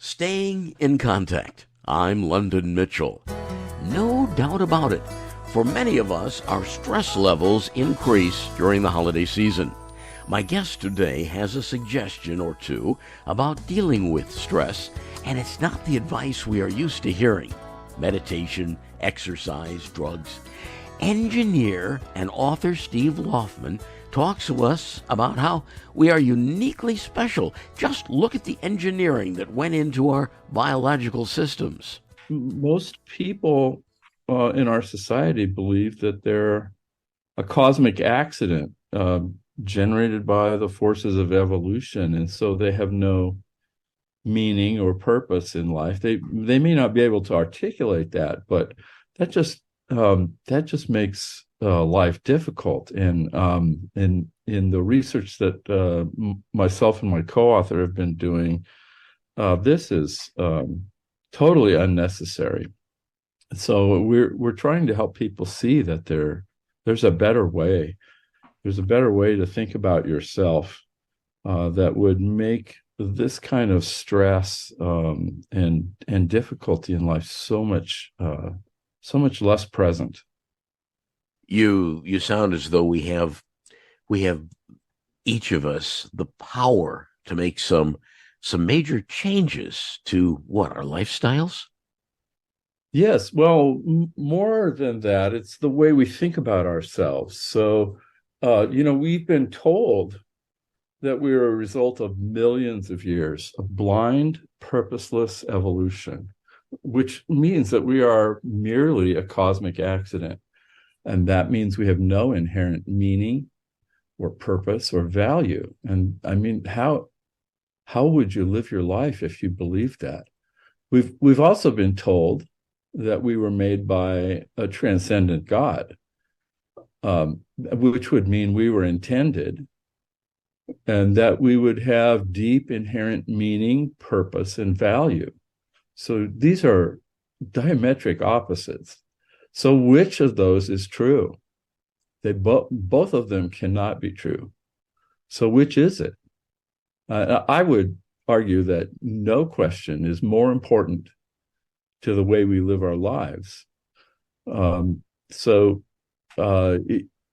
Staying in contact. I'm London Mitchell. No doubt about it, for many of us, our stress levels increase during the holiday season. My guest today has a suggestion or two about dealing with stress, and it's not the advice we are used to hearing. Meditation, exercise, drugs. Engineer and author Steve Laufmann talks to us about how we are uniquely special. Just look at the engineering that went into our biological systems. Most people in our society believe that they're a cosmic accident generated by the forces of evolution, and so they have no meaning or purpose in life. They may not be able to articulate that, but that just makes life difficult. And in the research that myself and my co-author have been doing, this is totally unnecessary. So we're trying to help people see that there's a better way. There's a better way to think about yourself that would make this kind of stress and difficulty in life so much less present. You sound as though we have each of us the power to make some major changes to our lifestyles. Yes, well, more than that, it's the way we think about ourselves. So, we've been told that we are a result of millions of years of blind, purposeless evolution, which means that we are merely a cosmic accident. And that means we have no inherent meaning or purpose or value. And I mean, how would you live your life if you believed that? We've also been told that we were made by a transcendent God, which would mean we were intended, and that we would have deep inherent meaning, purpose, and value. So these are diametric opposites. So which of those is true? Both of them cannot be true. So which is it? I would argue that no question is more important to the way we live our lives.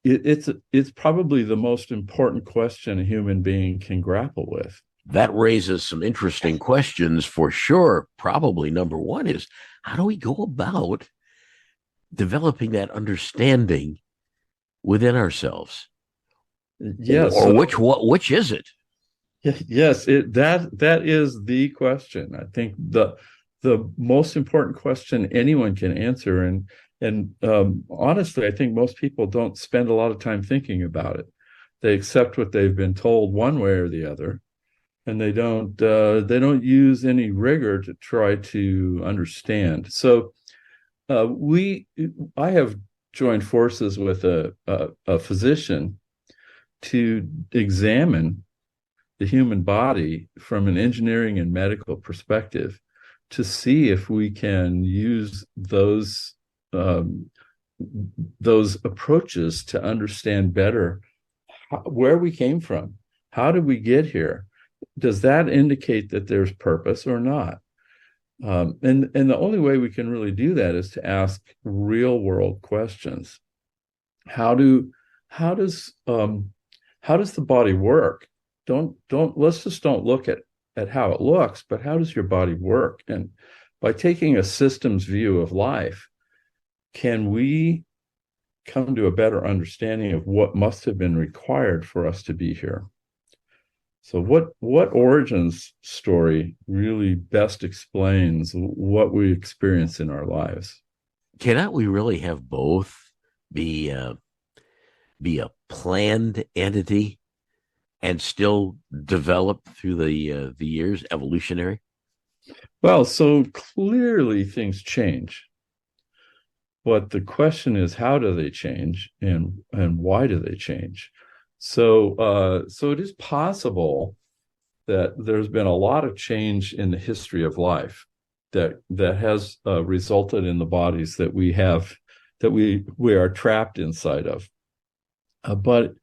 It's probably the most important question a human being can grapple with. That raises some interesting questions for sure. Probably number one is, how do we go about developing that understanding within ourselves? Yes. Or which is it? Yes, that is the question. I think the most important question anyone can answer, and honestly, I think most people don't spend a lot of time thinking about it. They accept what they've been told one way or the other, and they don't use any rigor to try to understand. So I have joined forces with a physician to examine the human body from an engineering and medical perspective to see if we can use those approaches to understand better where we came from. How did we get here? Does that indicate that there's purpose or not? And the only way we can really do that is to ask real world questions. How does the body work? Let's just don't look at how it looks, but how does your body work? And by taking a systems view of life, can we come to a better understanding of what must have been required for us to be here? So what origins story really best explains what we experience in our lives? Cannot we really have both be a planned entity and still develop through the years, evolutionary? Well, so clearly things change. But the question is, how do they change, and why do they change? So it is possible that there's been a lot of change in the history of life that has resulted in the bodies that we have, that we are trapped inside of. But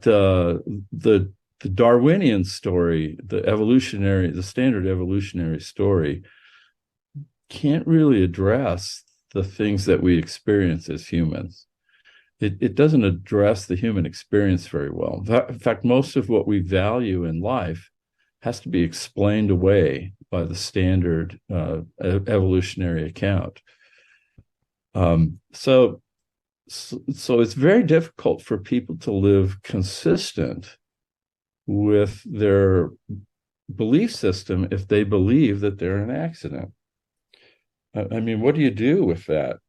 the the Darwinian story, the standard evolutionary story, can't really address the things that we experience as humans. It doesn't address the human experience very well. In fact, most of what we value in life has to be explained away by the standard evolutionary account. So it's very difficult for people to live consistent with their belief system if they believe that they're an accident. I mean, what do you do with that?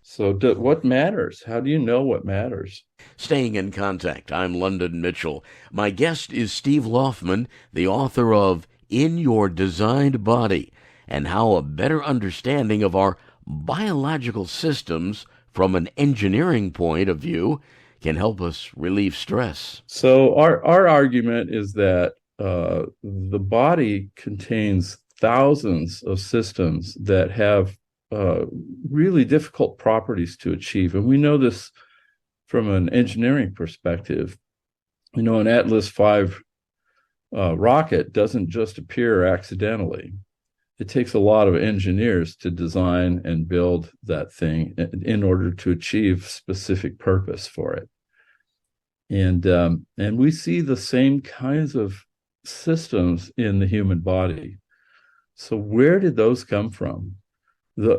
So what matters? How do you know what matters? Staying in contact, I'm London Mitchell. My guest is Steve Laufmann, the author of In Your Designed Body, and how a better understanding of our biological systems from an engineering point of view can help us relieve stress. So our argument is that the body contains thousands of systems that have really difficult properties to achieve. And we know this from an engineering perspective. You know, an Atlas V rocket doesn't just appear accidentally. It takes a lot of engineers to design and build that thing in order to achieve specific purpose for it. And we see the same kinds of systems in the human body. So where did those come from? They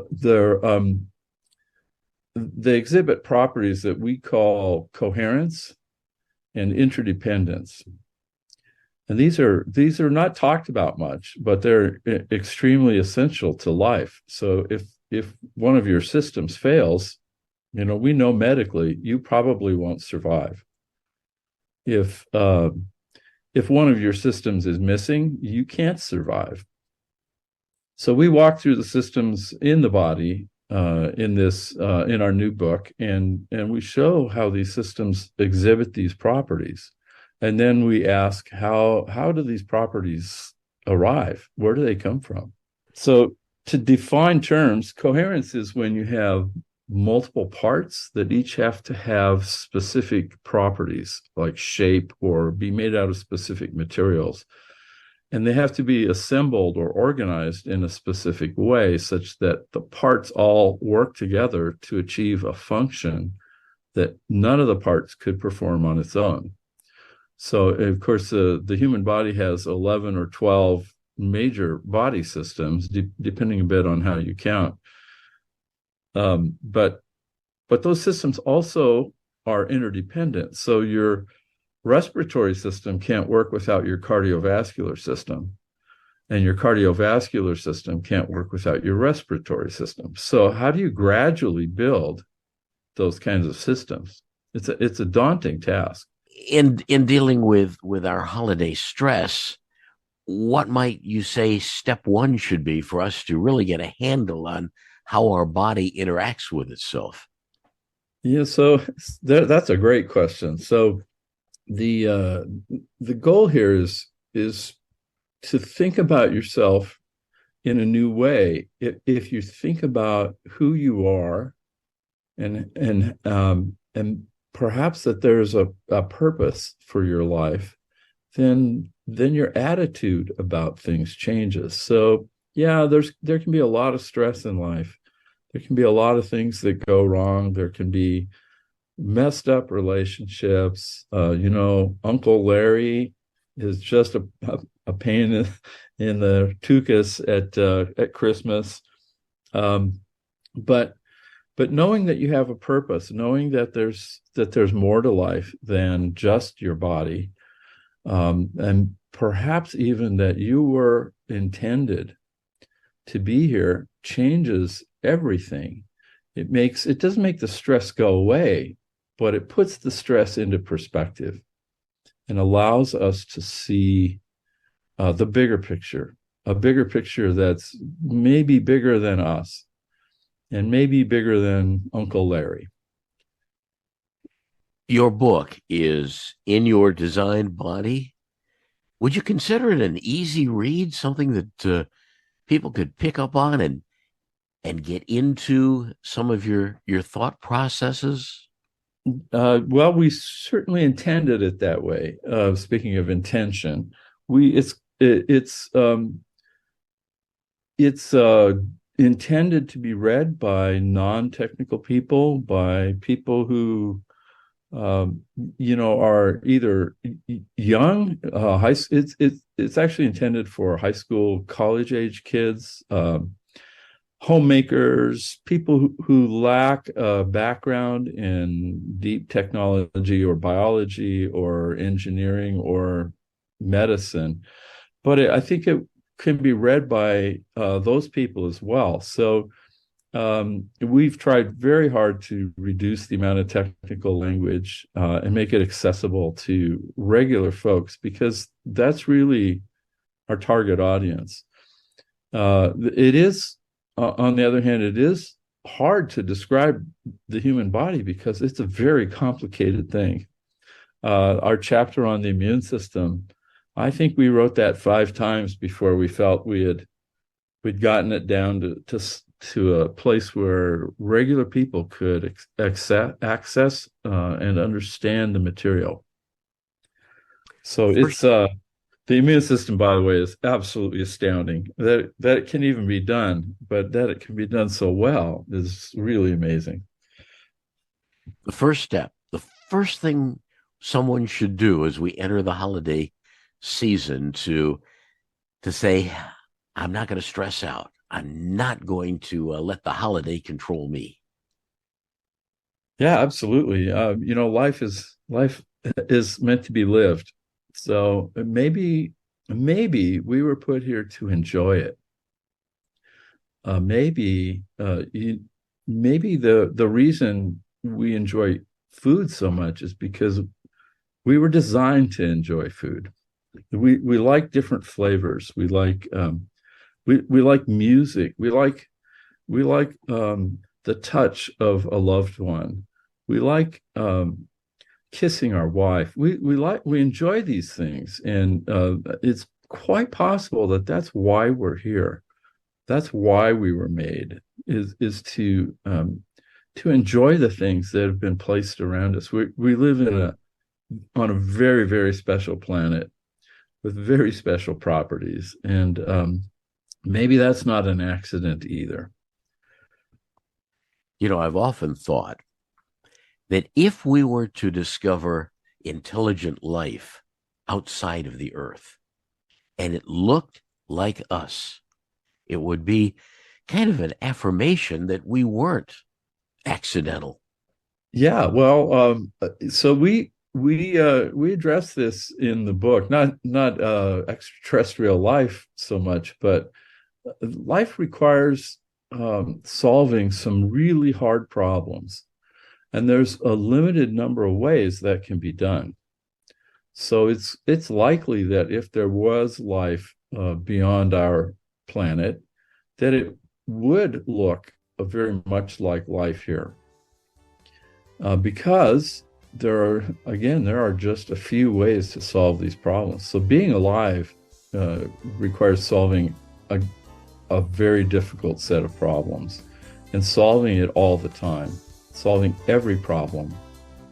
exhibit properties that we call coherence and interdependence. And these are not talked about much, but they're extremely essential to life. So if one of your systems fails, you know, we know medically you probably won't survive. If one of your systems is missing, you can't survive. So we walk through the systems in the body in our new book, and we show how these systems exhibit these properties, and then we ask how do these properties arrive? Where do they come from? So to define terms, coherence is when you have multiple parts that each have to have specific properties like shape or be made out of specific materials. And they have to be assembled or organized in a specific way such that the parts all work together to achieve a function that none of the parts could perform on its own. So, of course, the human body has 11 or 12 major body systems, depending a bit on how you count. But those systems also are interdependent. So your respiratory system can't work without your cardiovascular system, and your cardiovascular system can't work without your respiratory system. So how do you gradually build those kinds of systems? It's a daunting task. In dealing with our holiday stress, what might you say step one should be for us to really get a handle on how our body interacts with itself? Yeah, so that's a great question. So the goal here is to think about yourself in a new way. If you think about who you are, and perhaps that there's a purpose for your life, then your attitude about things changes. So yeah, there can be a lot of stress in life. There can be a lot of things that go wrong. There can be messed up relationships. Uncle Larry is just a pain in the tuchus at Christmas. But knowing that you have a purpose, knowing that there's more to life than just your body, and perhaps even that you were intended to be here, changes everything. It doesn't make the stress go away, but it puts the stress into perspective and allows us to see the bigger picture, a bigger picture that's maybe bigger than us and maybe bigger than Uncle Larry. Your book is In Your Designed Body. Would you consider it an easy read, something that people could pick up on and get into some of your thought processes? Well, we certainly intended it that way. Speaking of intention, we it's intended to be read by non-technical people, by people who um, are either young, it's actually intended for high school, college age kids, homemakers, people who lack a background in deep technology or biology or engineering or medicine. But I think it can be read by those people as well. So we've tried very hard to reduce the amount of technical language and make it accessible to regular folks because that's really our target audience. It is, on the other hand, it is hard to describe the human body because it's a very complicated thing. Our chapter on the immune system, I think we wrote that 5 times before we felt we'd gotten it down to a place where regular people could access and understand the material. So it's the immune system, by the way, is absolutely astounding. That it can even be done, but that it can be done so well is really amazing. The first step, the first thing someone should do as we enter the holiday season to say, I'm not going to stress out. I'm not going to let the holiday control me. Yeah, absolutely. Life is meant to be lived. So maybe we were put here to enjoy it. Maybe the reason we enjoy food so much is because we were designed to enjoy food. We like different flavors. We like music. We like the touch of a loved one. We like kissing our wife. We enjoy these things, and it's quite possible that that's why we're here. That's why we were made is to enjoy the things that have been placed around us. We live on a very, very special planet with very special properties, and maybe that's not an accident either. I've often thought that if we were to discover intelligent life outside of the earth and it looked like us, it would be kind of an affirmation that we weren't accidental. Yeah, well, so we address this in the book, not extraterrestrial life so much, but life requires solving some really hard problems, and there's a limited number of ways that can be done. So it's likely that if there was life beyond our planet, that it would look very much like life here, because there are just a few ways to solve these problems. So being alive requires solving a very difficult set of problems and solving it all the time, solving every problem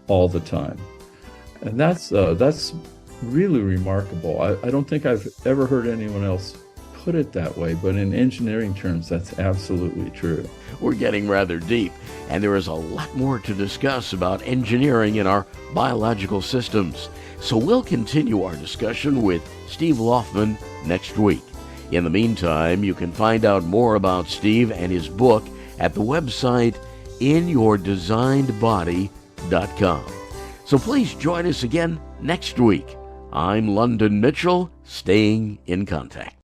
all the time. And that's really remarkable. I don't think I've ever heard anyone else put it that way, but in engineering terms, that's absolutely true. We're getting rather deep, and there is a lot more to discuss about engineering in our biological systems. So we'll continue our discussion with Steve Laufmann next week. In the meantime, you can find out more about Steve and his book at the website inyourdesignedbody.com. So please join us again next week. I'm London Mitchell, staying in contact.